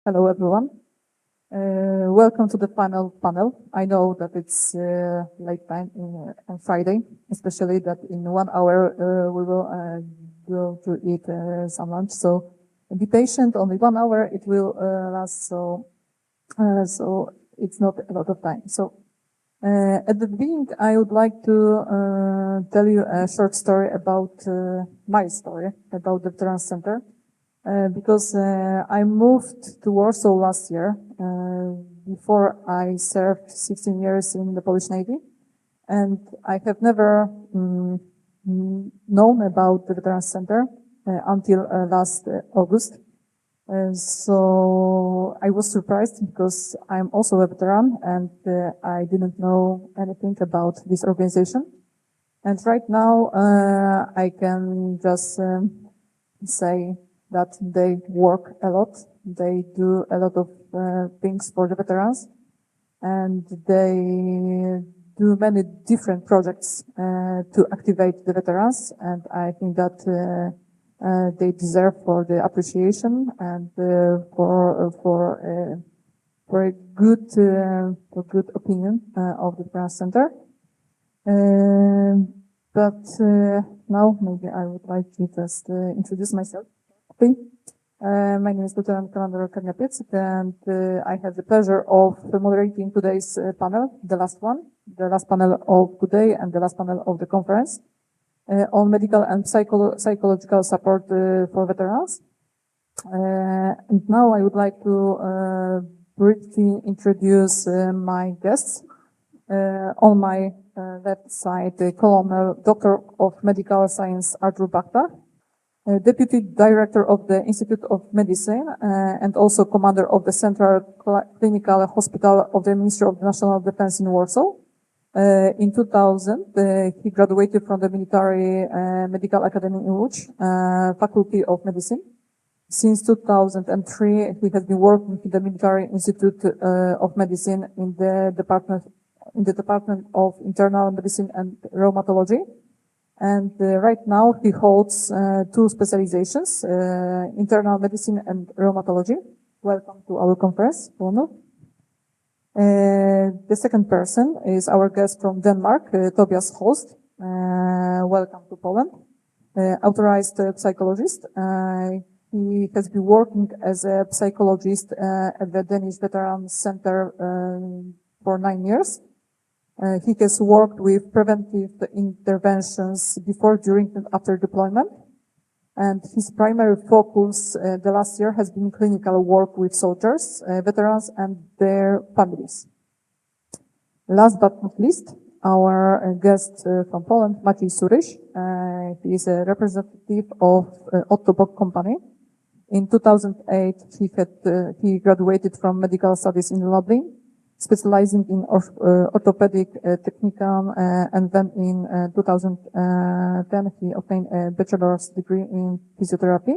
Hello, everyone. Welcome to the final panel. I know that it's late time on Friday, especially that in 1 hour we will go to eat some lunch. So be patient. Only 1 hour it will last. So it's not a lot of time. So at the beginning, I would like to tell you a short story about my story about the Veterans Center. Because I moved to Warsaw last year. Before I served 16 years in the Polish Navy, and I have never known about the Veterans Center until last August. So I was surprised because I'm also a veteran and I didn't know anything about this organization. And right now I can just say that they work a lot. They do a lot of things for the veterans, and they do many different projects to activate the veterans. And I think that they deserve for the appreciation and for a good opinion of the Veterans Center. But now maybe I would like to just introduce myself. My name is Lieutenant Commander Karniapiec, and I have the pleasure of moderating today's panel, the last panel of today and the last panel of the conference on medical and psychological support for veterans. And now I would like to briefly introduce my guests. On my left side, Colonel Doctor of Medical Science Artur Bachta, Deputy Director of the Institute of Medicine and also Commander of the Central Clinical Hospital of the Ministry of National Defense in Warsaw. In 2000, he graduated from the Military Medical Academy in Łódź, Faculty of Medicine. Since 2003, he has been working in the Military Institute of Medicine in the Department of Internal Medicine and Rheumatology. And right now he holds two specializations, internal medicine and rheumatology. Welcome to our conference, Colonel. The second person is our guest from Denmark, Tobias Holst. Welcome to Poland. Authorized psychologist. He has been working as a psychologist at the Danish Veterans Center for 9 years. He has worked with preventive interventions before, during, and after deployment. And his primary focus the last year has been clinical work with soldiers, veterans, and their families. Last but not least, our guest from Poland, Maciej Suryś. He is a representative of Otto Bock Company. In 2008, he graduated from medical studies in Lublin, specializing in orthopedic technikum, and then in 2010 he obtained a bachelor's degree in physiotherapy.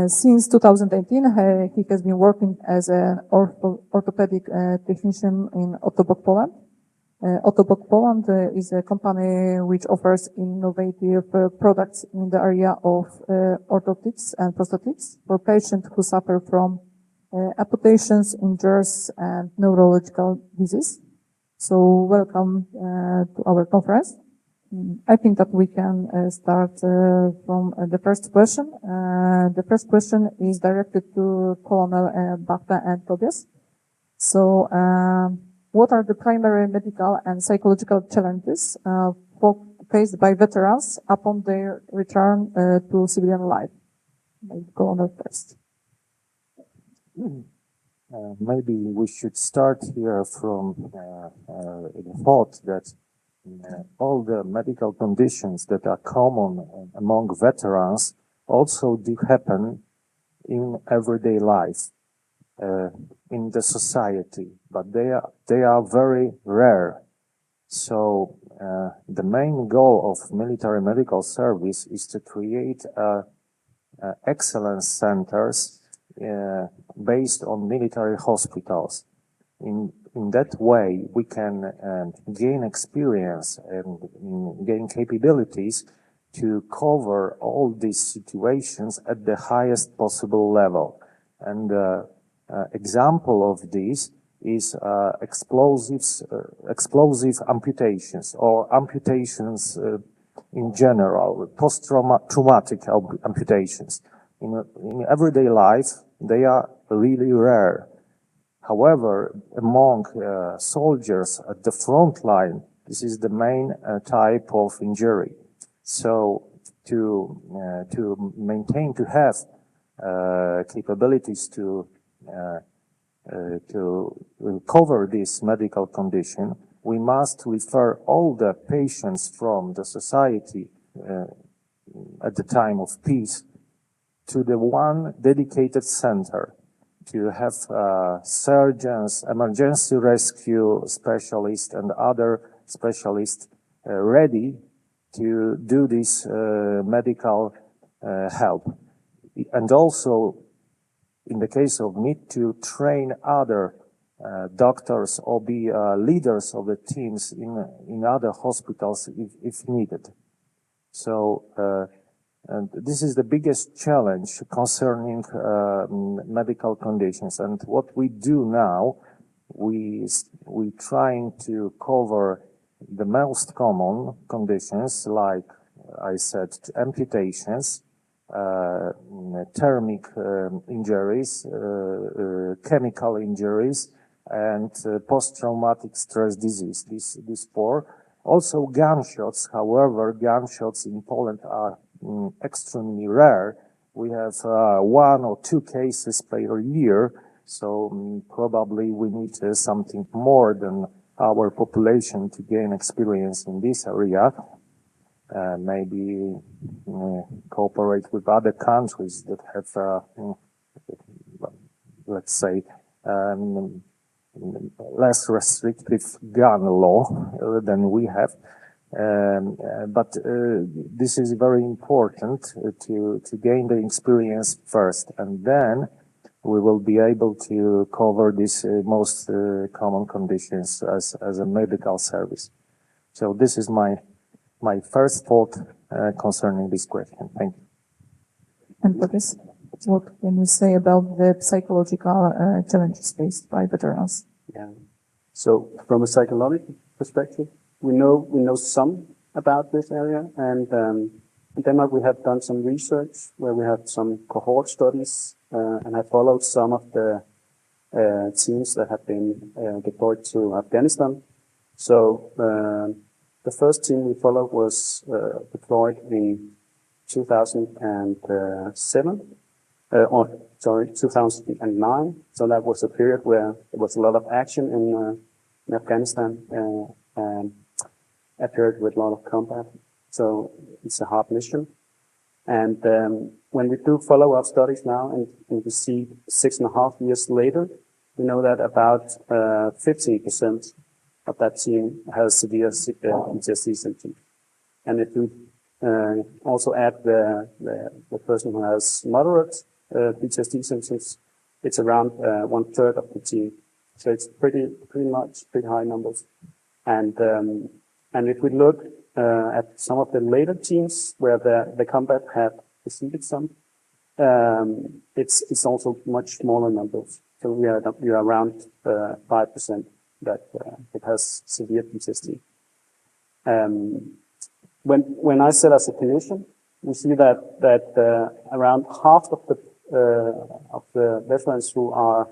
Since 2018 he has been working as an orthopedic technician in Otto Bock Poland. Otto Bock Poland is a company which offers innovative products in the area of orthotics and prosthetics for patients who suffer from amputations, injuries, and neurological disease. So welcome to our conference. I think that we can start from the first question. The first question is directed to Colonel Bachta and Tobias. So what are the primary medical and psychological challenges faced by veterans upon their return to civilian life? Colonel first. Maybe we should start here from the thought that all the medical conditions that are common among veterans also do happen in everyday life, in the society, but they are very rare. So the main goal of military medical service is to create excellence centers based on military hospitals. In that way, we can gain experience and gain capabilities to cover all these situations at the highest possible level. And example of this is explosive amputations or amputations in general, post-traumatic amputations. In everyday life, they are really rare. However, among soldiers at the front line, this is the main type of injury. So to have capabilities to cover this medical condition, we must refer all the patients from the society at the time of peace to the one dedicated center, to have surgeons, emergency rescue specialists, and other specialists ready to do this medical help. And also, in the case of need to train other doctors or be leaders of the teams in other hospitals if needed. So, and this is the biggest challenge concerning medical conditions. And what we do now, we trying to cover the most common conditions, like I said, amputations, thermic injuries, chemical injuries, and post-traumatic stress disease. These four. Also gunshots. However, gunshots in Poland are extremely rare. We have 1 or 2 cases per year, so probably we need something more than our population to gain experience in this area. Maybe cooperate with other countries that have, let's say, less restrictive gun law than we have. But this is very important to gain the experience first, and then we will be able to cover these most common conditions as a medical service. So this is my first thought concerning this question. Thank you. And for this, what can you say about the psychological challenges faced by veterans? Yeah. So from a psychological perspective, we know some about this area, and in Denmark we have done some research where we have some cohort studies and have followed some of the teams that have been deployed to Afghanistan. So the first team we followed was deployed in 2007, 2009. So that was a period where there was a lot of action in Afghanistan, and a period with a lot of combat. So it's a hard mission. And when we do follow-up studies now, and we see 6.5 years later, we know that about 15% of that team has severe PTSD symptoms. And if we also add the person who has moderate PTSD symptoms, it's around 1/3 of the team. So it's pretty high numbers. And if we look at some of the later teams where the combat had preceded some, it's also much smaller numbers. So we are around 5% that it has severe PTSD. When I said as a clinician, we see that around half of the veterans who are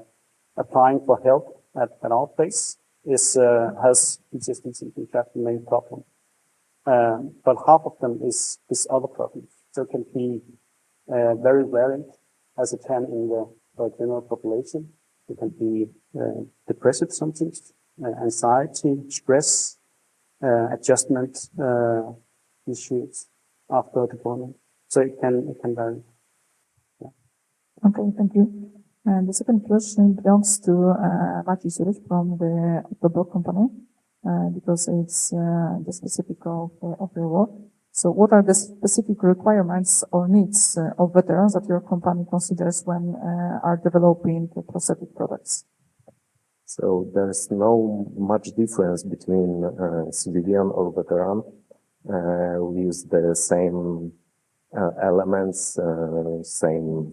applying for help at our place has PTSD symptoms. That's the main problem. But half of them is other problems. So it can be very varied, as it can in the general population. It can be depressive symptoms, anxiety, stress, adjustment issues after deployment. So it can vary. Yeah. Okay, thank you. And the second question belongs to Maciej from the October company, because it's the specific of your work. So what are the specific requirements or needs of veterans that your company considers when are developing the prosthetic products? So there's no much difference between civilian or veteran. We use the same elements, same,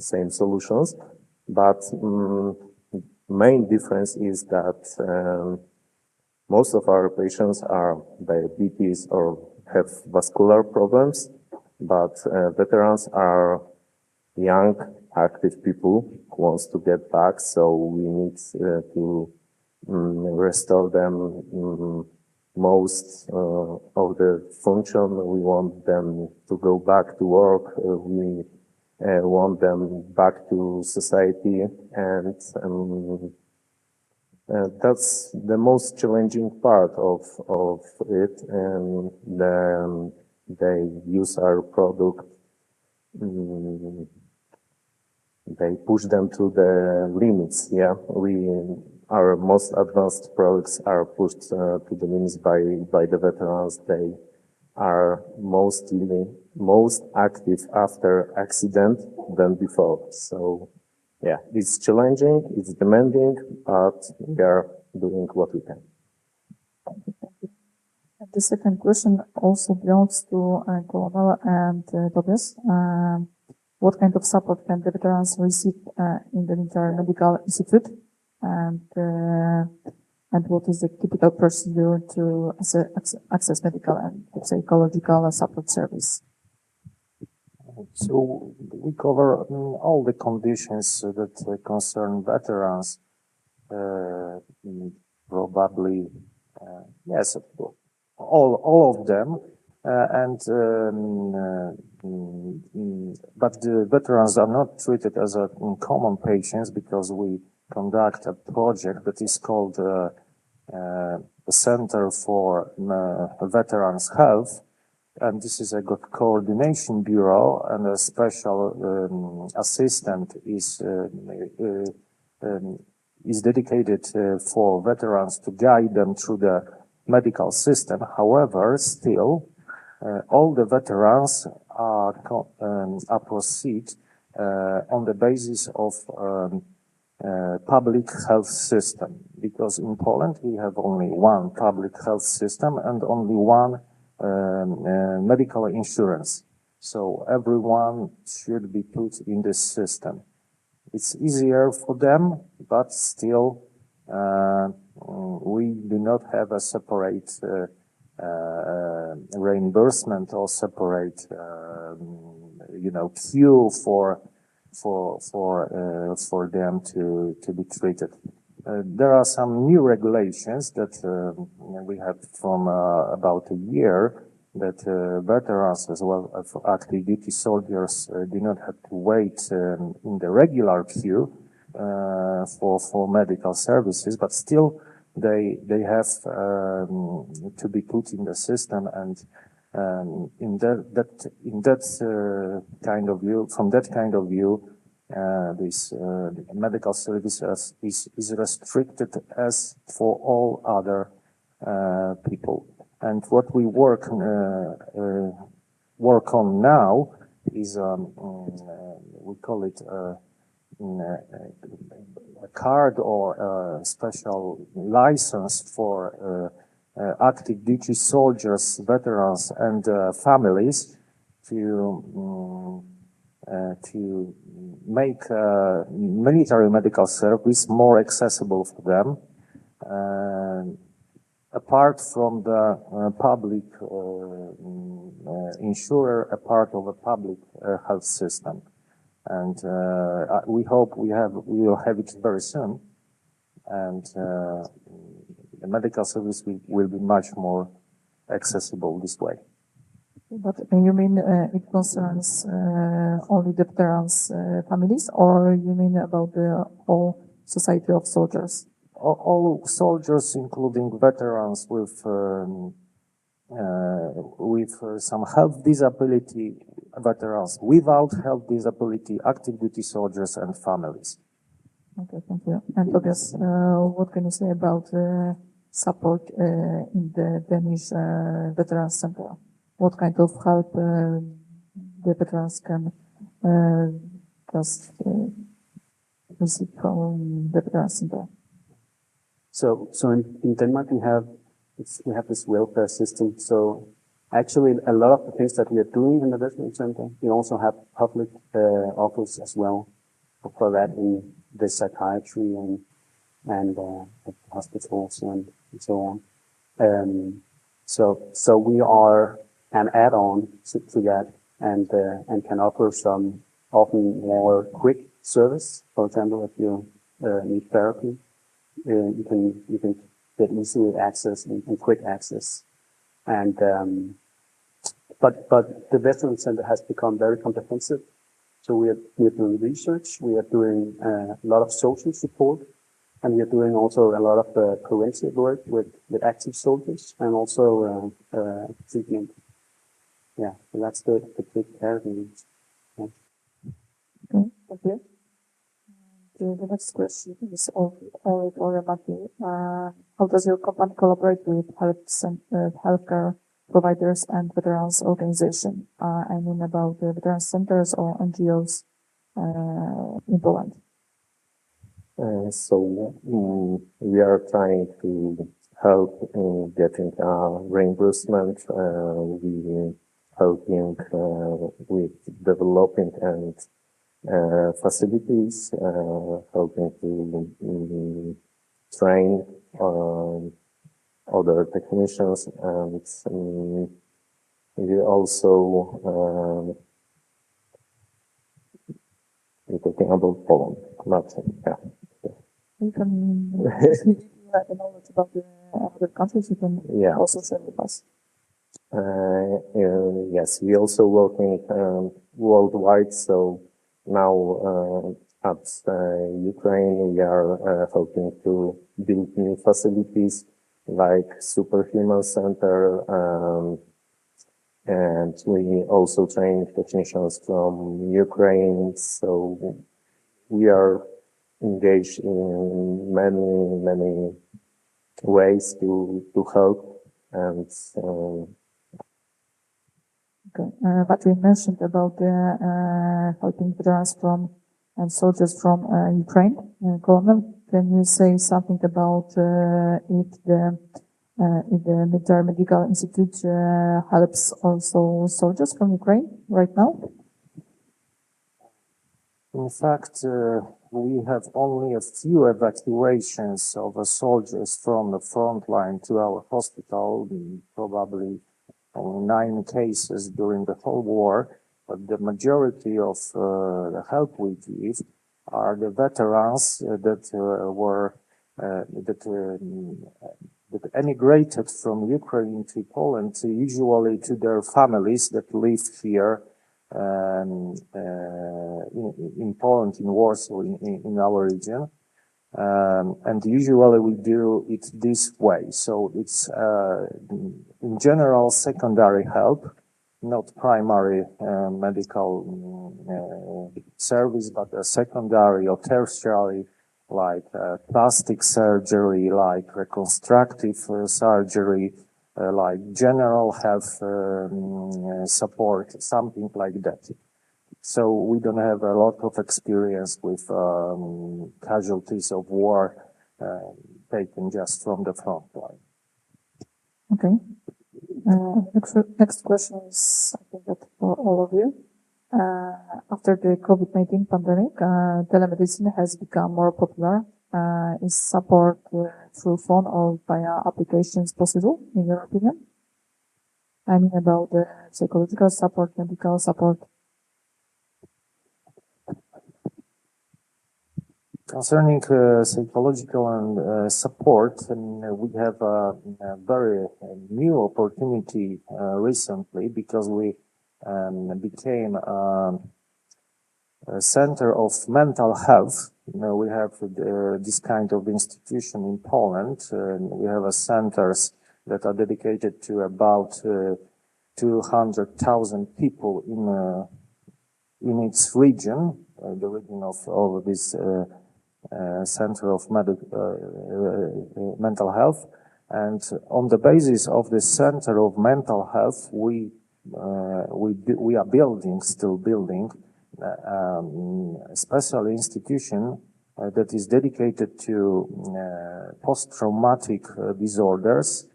same solutions, but main difference is that most of our patients are diabetes or have vascular problems, but veterans are young, active people who wants to get back, so we need to restore them most of the function. We want them to go back to work. We want them back to society, and that's the most challenging part of it. And they use our product. They push them to the limits. Yeah, our most advanced products are pushed to the limits by the veterans. They are most active after accident than before. So, yeah, it's challenging, it's demanding, but we are doing what we can. And the second question also belongs to Colonel and Tobias. What kind of support can the veterans receive in the military medical institute? And what is the typical procedure to access medical and psychological support service? So we cover all the conditions that concern veterans. Probably, yes, all of them. But the veterans are not treated as common patients because we conduct a project that is called the Center for Veterans Health, and this is a coordination bureau, and a special assistant is dedicated for veterans to guide them through the medical system. However, still, all the veterans are proceed on the basis of public health system, because in Poland we have only one public health system and only one medical insurance. So everyone should be put in this system. It's easier for them, but still we do not have a separate reimbursement or separate queue for them to be treated. There are some new regulations that we have from about a year, that veterans as well as active duty soldiers do not have to wait in the regular queue for medical services, but still they have to be put in the system, and in that kind of view, from that kind of view, this medical services is restricted as for all other people. And what we work on now is we call it a card or a special license for active duty soldiers, veterans, and families to make military medical service more accessible for them, apart from the public insurer, a part of a public health system. And we hope we will have it very soon, and the medical service will be much more accessible this way. But you mean it concerns only the veterans' families, or you mean about the whole society of soldiers? All soldiers, including veterans with some health disability, veterans without health disability, active duty soldiers, and families. Okay, thank you. And Tobias, what can you say about support in the Danish Veterans Center? What kind of help the veterans can just receive from the Veterans Center? So in Denmark we have this welfare system. So Actually, a lot of the things that we are doing in the Veterans Center, we also have public offers as well for that in the psychiatry and hospitals and so on. So we are an add-on to that and can offer some often more quick service. For example, if you need therapy, you can get easily access and quick access. And but the Veterans Center has become very comprehensive. So we are doing research, we are doing a lot of social support, and we are doing also a lot of preventive work with active soldiers and also treatment. Yeah, so that's the big area. Yeah. Okay, thank you. The next question is only for Matti. How does your company collaborate with healthcare providers and veterans organization? I mean about the veteran centers or NGOs in Poland. So we are trying to help in getting reimbursement. We helping with developing and facilities, helping to train other technicians, and we also we're talking about Poland, not yeah. You can, if you have knowledge about the other countries, you can also share with us. Yes, we also working worldwide. So now at Ukraine, we are helping to build new facilities like Superhuman Center, and we also train technicians from Ukraine. So we are engaged in many ways to help and. Okay, but we mentioned about the helping veterans from and soldiers from Ukraine. Colonel, can you say something about if the Military Medical Institute helps also soldiers from Ukraine right now? In fact, we have only a few evacuations of soldiers from the front line to our hospital, probably only 9 cases during the whole war, but the majority of the help we give are the veterans that emigrated from Ukraine to Poland, usually to their families that live here in Poland, in Warsaw, in our region. And usually we do it this way. So it's in general secondary help, not primary medical service, but a secondary or tertiary, like plastic surgery, like reconstructive surgery, like general health support, something like that. So we don't have a lot of experience with casualties of war taken just from the front line. Okay. Next question is, I think, that for all of you. After the COVID-19 pandemic, telemedicine has become more popular. Is support through phone or via applications possible, in your opinion? I mean about the psychological support, medical support. Concerning psychological and support, we have a very new opportunity recently because we became a center of mental health. We have this kind of institution in Poland. We have centers that are dedicated to about 200,000 people in its region, the region of this Center of Mental Health, and on the basis of the Center of Mental Health, we are still building a special institution that is dedicated to post-traumatic disorders,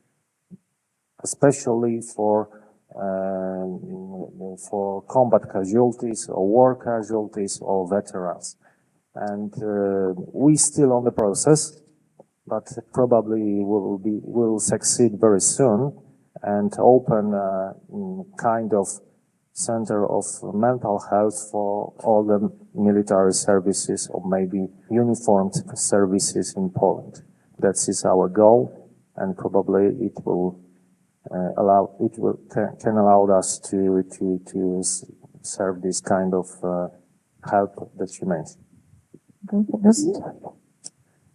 especially for for combat casualties or war casualties or veterans. And we still on the process, but probably will succeed very soon and open kind of center of mental health for all the military services or maybe uniformed services in Poland. That is our goal, and probably it will can allow us to serve this kind of help that you mentioned. Okay, yes.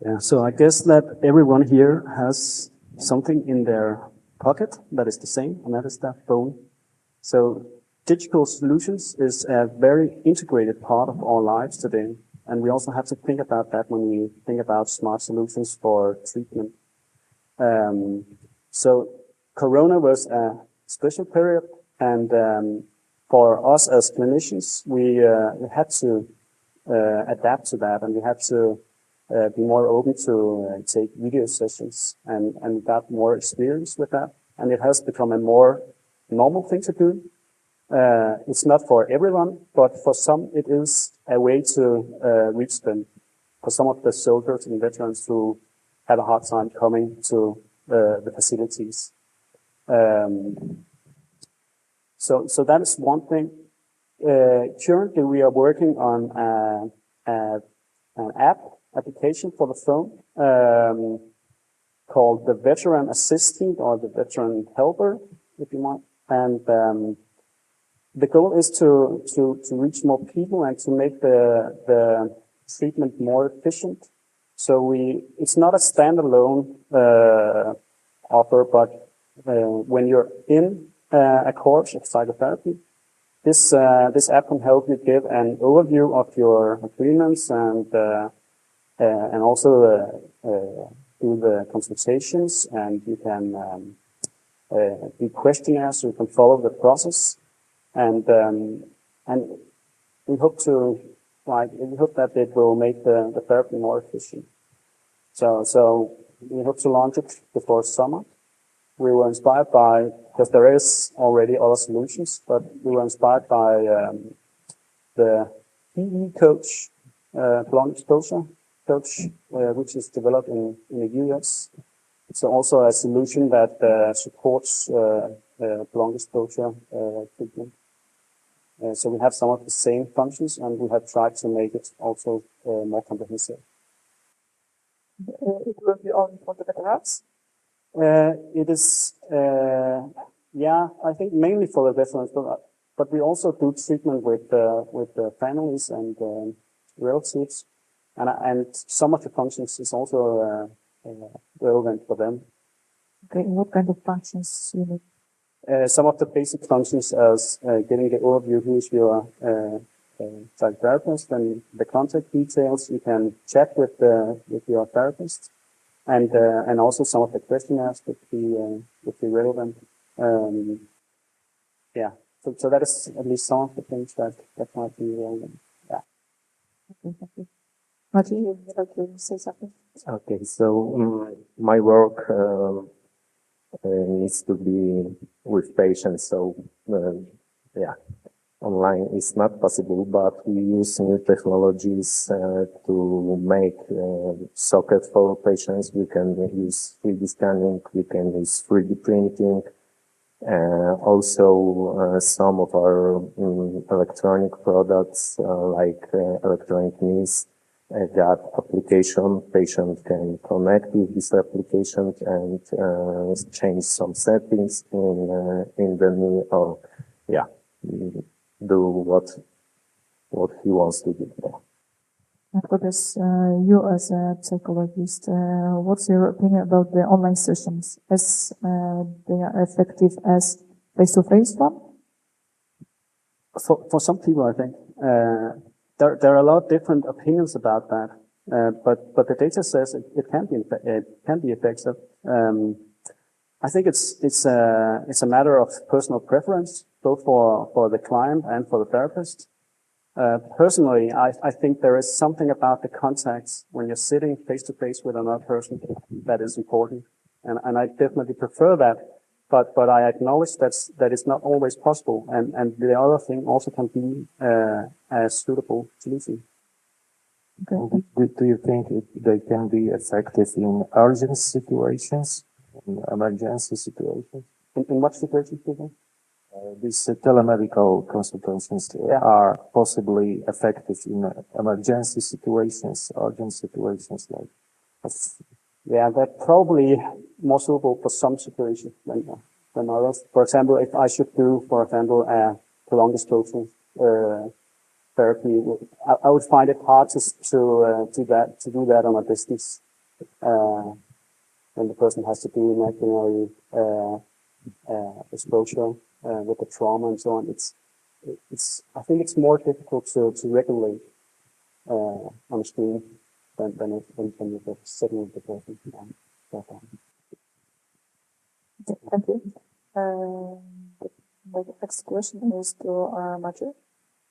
Yeah, so I guess that everyone here has something in their pocket that is the same, and that is that phone. So digital solutions is a very integrated part of our lives today, and we also have to think about that when we think about smart solutions for treatment. So Corona was a special period, and for us as clinicians, we had to adapt to that, and we had to be more open to take video sessions and got more experience with that. And it has become a more normal thing to do. It's not for everyone, but for some it is a way to reach them. For some of the soldiers and veterans who have a hard time coming to the facilities. So that is one thing. Currently we are working on an application for the phone called the Veteran Assistant or the Veteran Helper, if you want. And the goal is to reach more people and to make the treatment more efficient. So it's not a standalone offer, but when you're in a course of psychotherapy, this app can help you give an overview of your agreements and also do the consultations, and you can do questionnaires, so you can follow the process, and we hope that it will make the therapy more efficient. So we hope to launch it before summer. We were inspired by, because there is already other solutions, but we were inspired by the PE coach, prolonged exposure coach, which is developed in the US. It's also a solution that supports prolonged exposure treatment. So we have some of the same functions, and we have tried to make it also more comprehensive. It will be only for the veterans? It is, I think mainly for the veterans, but we also do treatment with the families and relatives, and some of the functions is also relevant for them. Okay, what kind of functions you need? Some of the basic functions as getting the overview who is your psychotherapist and the contact details. You can chat with your therapist. And also some of the questionnaires would be relevant. So that is at least some of the things that might be relevant. Yeah. Okay, thank you. Martin, you would like to say something? Okay, so my work needs to be with patients. So online is not possible, but we use new technologies to make socket for patients. We can use 3D scanning, we can use 3D printing. Also, some of our electronic products, like electronic knees, that application, patient can connect with this application and change some settings in the knee, or do what he wants to do. Because you as a psychologist, what's your opinion about the online sessions? As they are effective as face-to-face one? For some people, I think there are a lot of different opinions about that, but the data says it can be effective. I think it's a matter of personal preference, both for the client and for the therapist. Personally, I think there is something about the contacts when you're sitting face to face with another person that is important, and I definitely prefer that. but I acknowledge that it's not always possible, and the other thing also can be a suitable solution. Okay. Do you think they can be effective in urgent situations, in emergency situations? In what situations do you think? These telemedical consultations are possibly effective in emergency situations, urgent situations like. Yeah, they're probably more suitable for some situations than others. For example, if I should do, for example, a prolonged exposure therapy, I would find it hard to do that on a distance. When the person has to do imaginary exposure with the trauma and so on, I think it's more difficult to regulate on a screen than you're sitting with the person. Thank you. The next question is to Maciej.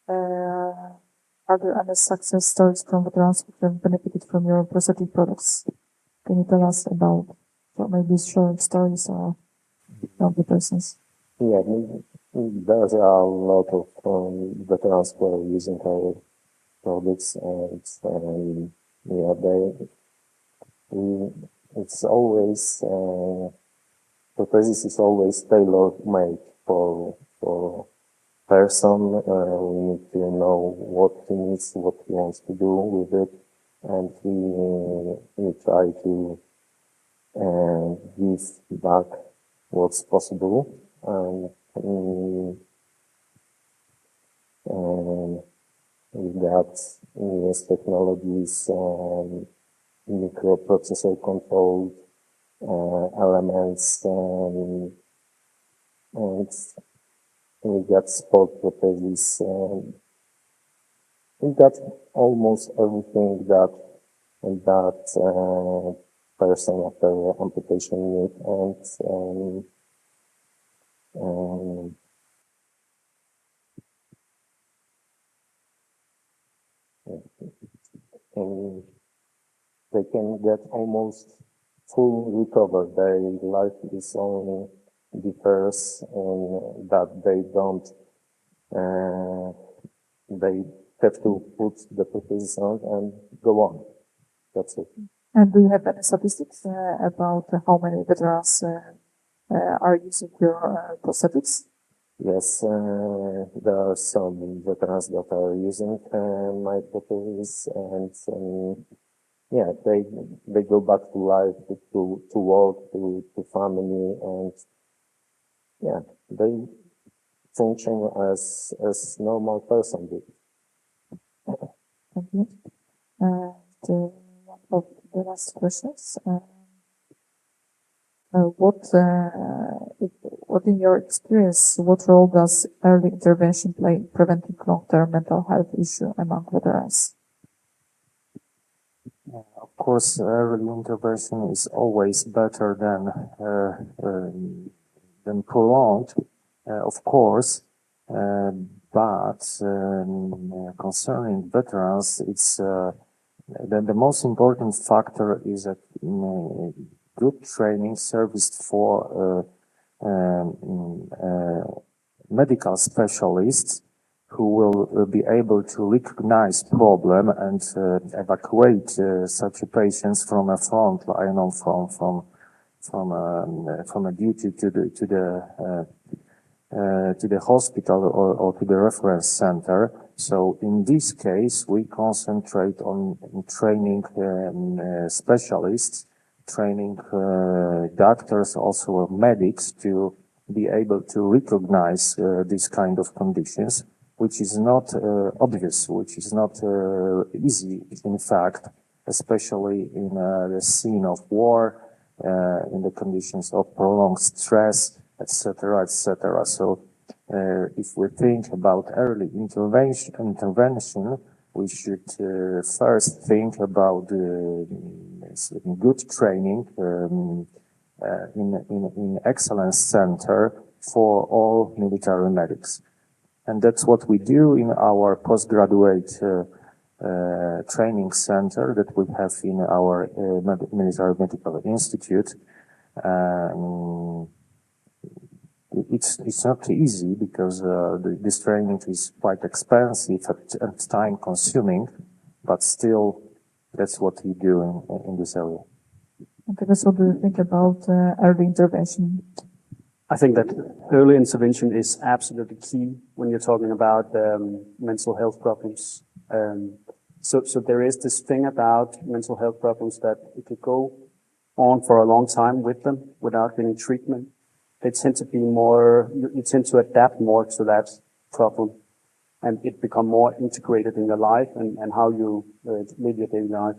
Are there any success stories from veterans who have benefited from your prosthetic products? Can you tell us about maybe short stories or of the persons? Yeah, there's a lot of veterans who are using our products, and yeah, it's always prosthesis is always tailor-made for person. We need to know what he needs, what he wants to do with it, and we try to give back what's possible. With that, we use technologies, microprocessor controlled elements, and we got sport protheses. We got almost everything that person after amputation need, and they can get almost full recover. Their life is only differs in that they don't, they have to put the prosthesis on and go on. That's it. And do you have any statistics about how many veterans are using your prosthetics? Yes, there are some veterans that are using my prosthesis, and yeah, they go back to life, to work, to family, and yeah, they function as normal person do. Thank you. And one of the last questions. What in your experience, what role does early intervention play in preventing long-term mental health issue among veterans? Of course, early intervention is always better than prolonged, of course. But concerning veterans, it's the most important factor is that good training serviced for medical specialists who will be able to recognize problem and evacuate such patients from a front line or from a duty to the hospital or to the reference center. So in this case, we concentrate on training specialists, training doctors, also medics, to be able to recognize these kind of conditions, which is not obvious, which is not easy, in fact, especially in the scene of war, in the conditions of prolonged stress, etc., etc. So, if we think about early intervention, we should first think about good training in excellence center for all military medics. And that's what we do in our postgraduate training center that we have in our military medical institute. it's not easy because this training is quite expensive and time consuming, but still that's what we do in this area. Okay, so what do you think about early intervention? I think that early intervention is absolutely key when you're talking about mental health problems. So there is this thing about mental health problems that if you go on for a long time with them without getting treatment, they tend to be more, you tend to adapt more to that problem and it become more integrated in your life and how you live your daily life.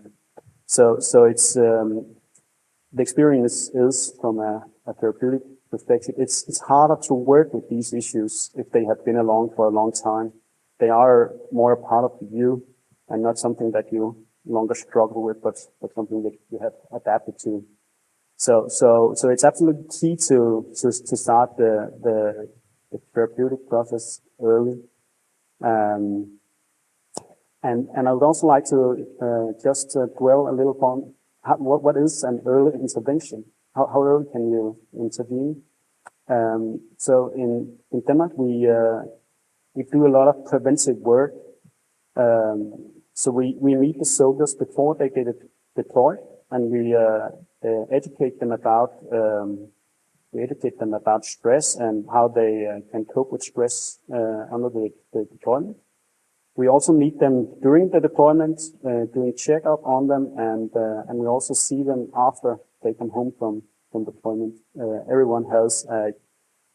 So it's, the experience is from a therapeutic perspective. It's harder to work with these issues if they have been along for a long time. They are more a part of you and not something that you longer struggle with, but something that you have adapted to. So it's absolutely key to start the therapeutic process early. And I would also like to just dwell a little on what is an early intervention? How early can you intervene? So in Denmark, we do a lot of preventive work. So we meet the soldiers before they get deployed, and we educate them about stress and how they can cope with stress under the deployment. We also meet them during the deployment, doing checkup on them, and we also see them after they come home from deployment. Everyone has a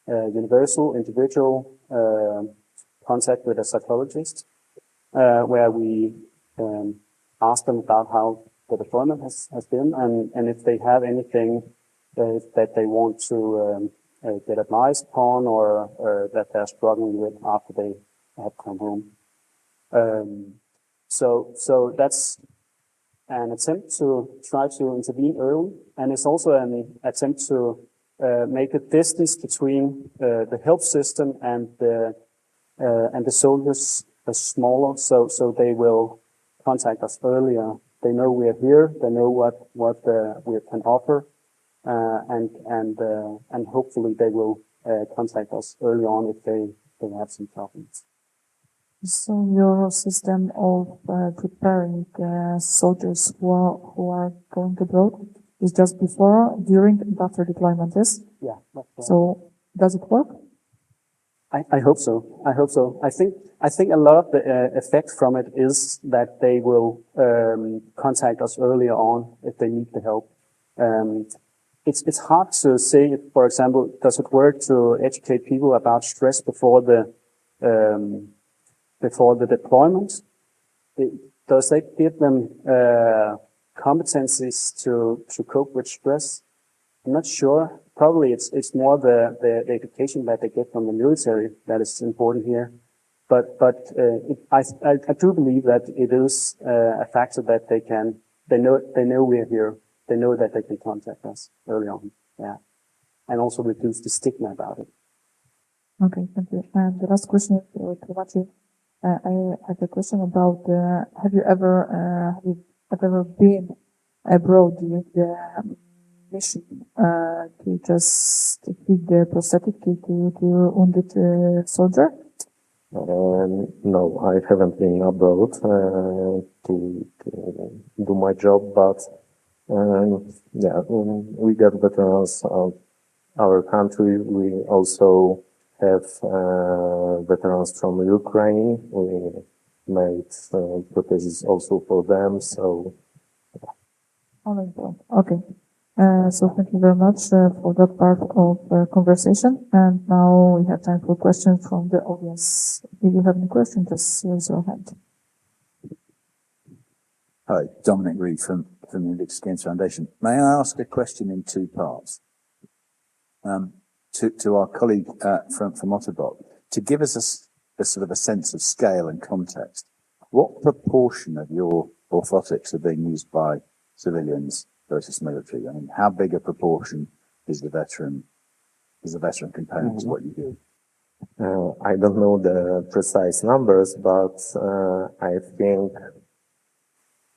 universal, individual contact with a psychologist, where we ask them about how the deployment has been, and if they have anything that they want to get advice upon or that they're struggling with after they have come home. So that's an attempt to try to intervene early, and it's also an attempt to make a distance between the health system and the soldiers smaller, so they will contact us earlier. They know we are here. They know what we can offer, and hopefully they will contact us early on if they have some problems. So your system of preparing soldiers who are going abroad is just before, during, and after deployment, yes? Yeah. That's right. So does it work? I hope so. I hope so. I think a lot of the effect from it is that they will contact us earlier on if they need the help. It's hard to say, for example, does it work to educate people about stress before the deployment? Does that give them competencies to cope with stress? I'm not sure. Probably it's more the education that they get from the military that is important here. But I do believe that it is a factor that they know we're here. They know that they can contact us early on. Yeah. And also reduce the stigma about it. Okay, thank you. And the last question to Maciej. I have a question about, have you ever been abroad during the mission, to just feed the prosthetic to wounded soldier? No, I haven't been abroad to do my job, but yeah, we got veterans of our country. We also have veterans from Ukraine. We made protheses also for them. So, Okay. So thank you very much for that part of conversation. And now we have time for questions from the audience. If you have any questions, just raise your hand. Hi, Dominic Reed from the Index Games Foundation. May I ask a question in two parts? To our colleague from Otterbach, to give us a sort of a sense of scale and context, what proportion of your orthotics are being used by civilians versus military? I mean, how big a proportion is the veteran component to what you do? I don't know the precise numbers, but I think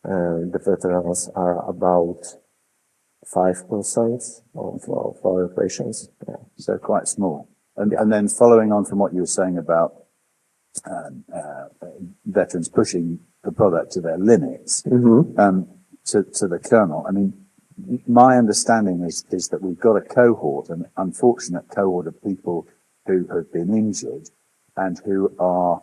the veterans are about 5% of our patients. Yeah. So quite small. And then following on from what you were saying about veterans pushing the product to their limits, to the kernel. I mean, my understanding is that we've got a cohort, an unfortunate cohort of people who have been injured and who are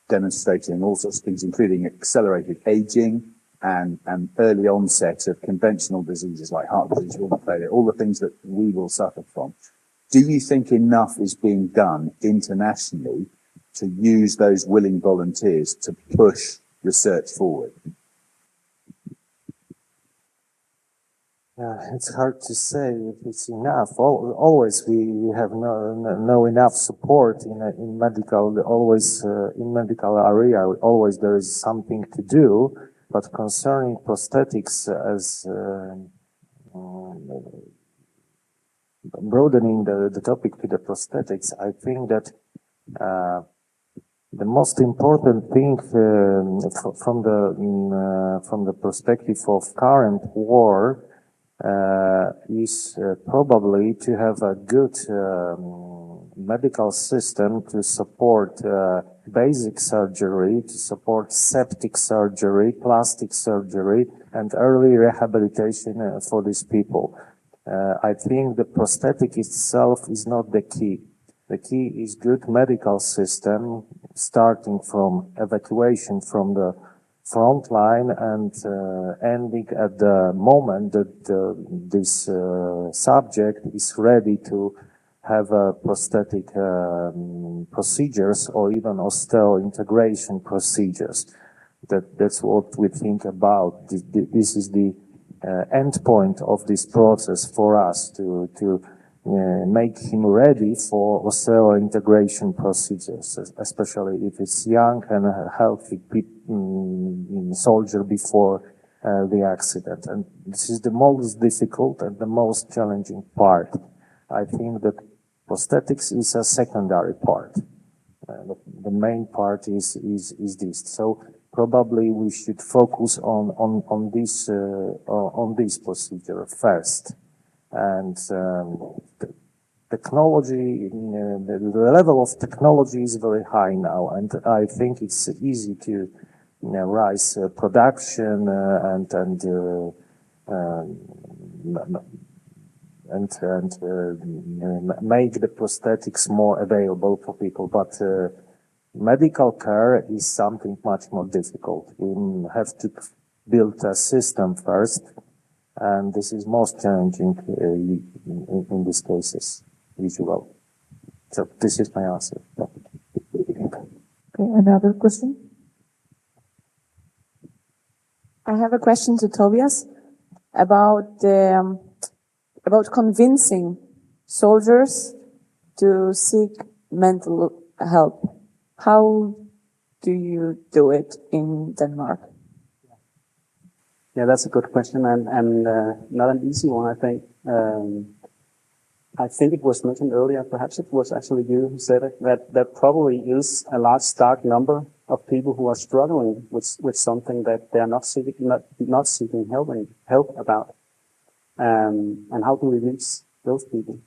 demonstrating all sorts of things, including accelerated aging and early onset of conventional diseases like heart disease, renal failure, all the things that we will suffer from. Do you think enough is being done internationally to use those willing volunteers to push research forward? It's hard to say if it's enough. Always we have no enough support in medical. Always in medical area, always there is something to do. But concerning prosthetics, as broadening the topic to the prosthetics, I think that the most important thing from the perspective of current war is probably to have a good medical system to support basic surgery, to support septic surgery, plastic surgery, and early rehabilitation for these people. I think the prosthetic itself is not the key. The key is good medical system, starting from evacuation from the front line and ending at the moment that this subject is ready to have prosthetic procedures or even osteointegration procedures. That's what we think about. This is the end point of this process for us to make him ready for osteointegration procedures, especially if it's young and healthy soldier before the accident. And this is the most difficult and the most challenging part. I think that prosthetics is a secondary part. The main part is this. So probably we should focus on this procedure first. And technology, the level of technology is very high now, and I think it's easy to rise production and make the prosthetics more available for people. But medical care is something much more difficult. You have to build a system first. And this is most challenging in these cases, usual. So this is my answer. Okay, another question? I have a question to Tobias about convincing soldiers to seek mental help. How do you do it in Denmark? Yeah, that's a good question and not an easy one, I think. I think it was mentioned earlier, perhaps it was actually you who said it, that there probably is a large stark number of people who are struggling with something that they are not seeking help about. And how do we reach those people?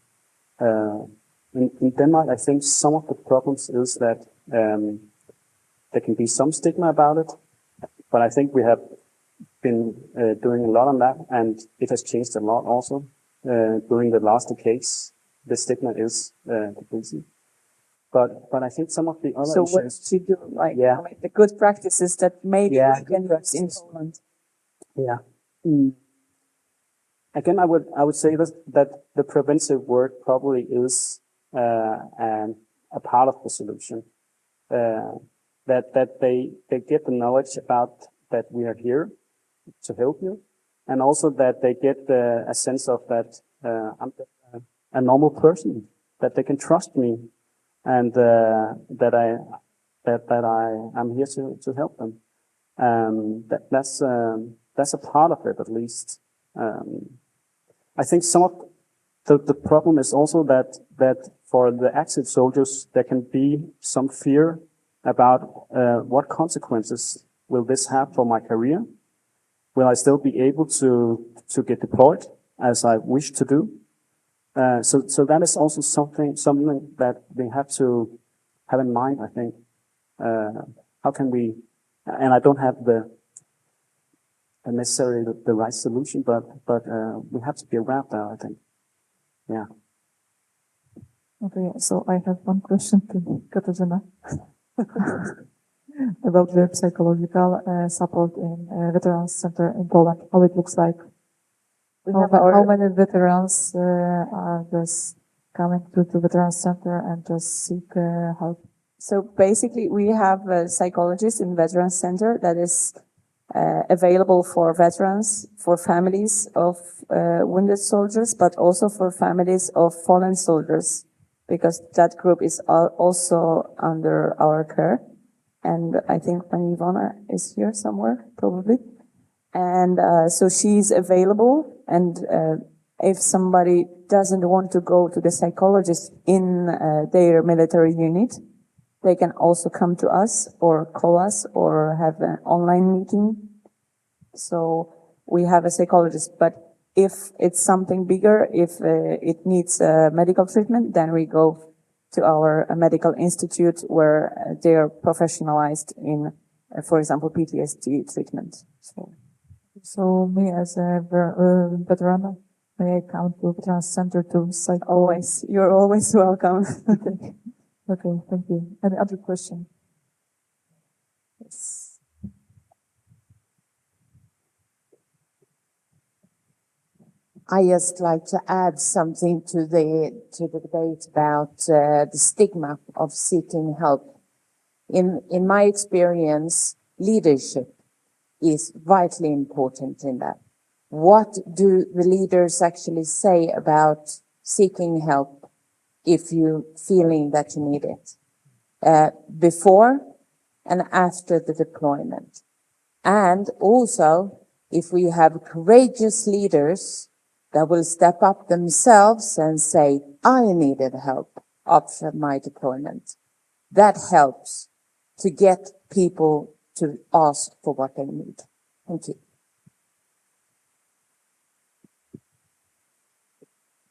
In Denmark, I think some of the problems is that there can be some stigma about it, but I think we have been doing a lot on that, and it has changed a lot also during the last decades. The stigma is decreasing, but I think some of the other So issues. what do you do? Like the good practices that maybe we can use in Poland. Yeah. Again, I would say that the preventive work probably is a part of the solution. That they get the knowledge about that we are here to help you, and also that they get a sense of that I'm a normal person, that they can trust me, and that I'm here to help them. That's a part of it, at least. I think some of the problem is also that for the active soldiers there can be some fear about what consequences will this have for my career. Will I still be able to get deployed as I wish to do? So that is also something that they have to have in mind, I think. How can we, and I don't have necessarily the right solution, but we have to be aware of that, I think. Yeah. Okay, so I have one question to Katarzyna about the psychological support in Veterans Center in Poland, how it looks like. How many veterans are just coming to the Veterans Center and just seek help? So basically, we have a psychologist in Veterans Center that is available for veterans, for families of wounded soldiers, but also for families of fallen soldiers, because that group is also under our care. And I think Ivana is here somewhere, probably. And so she's available, and if somebody doesn't want to go to the psychologist in their military unit, they can also come to us or call us or have an online meeting. So we have a psychologist, but if it's something bigger, if it needs medical treatment, then we go to our medical institute where they are professionalized in, for example, PTSD treatment. So me as a veteran, may I come to Veterans Center to psych? Always, you're always welcome. Okay, thank you. Any other question? Yes. I just like to add something to the debate about the stigma of seeking help. In my experience, leadership is vitally important in that. What do the leaders actually say about seeking help if you're feeling that you need it? Before and after the deployment. And also, if we have courageous leaders that will step up themselves and say, I needed help after my deployment. That helps to get people to ask for what they need. Thank you.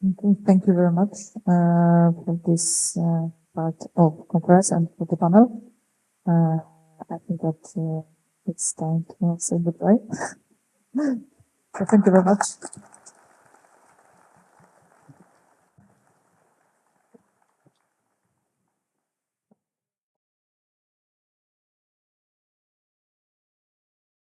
Okay, thank you very much for this part of conference and for the panel. I think that it's time to say goodbye. So thank you very much.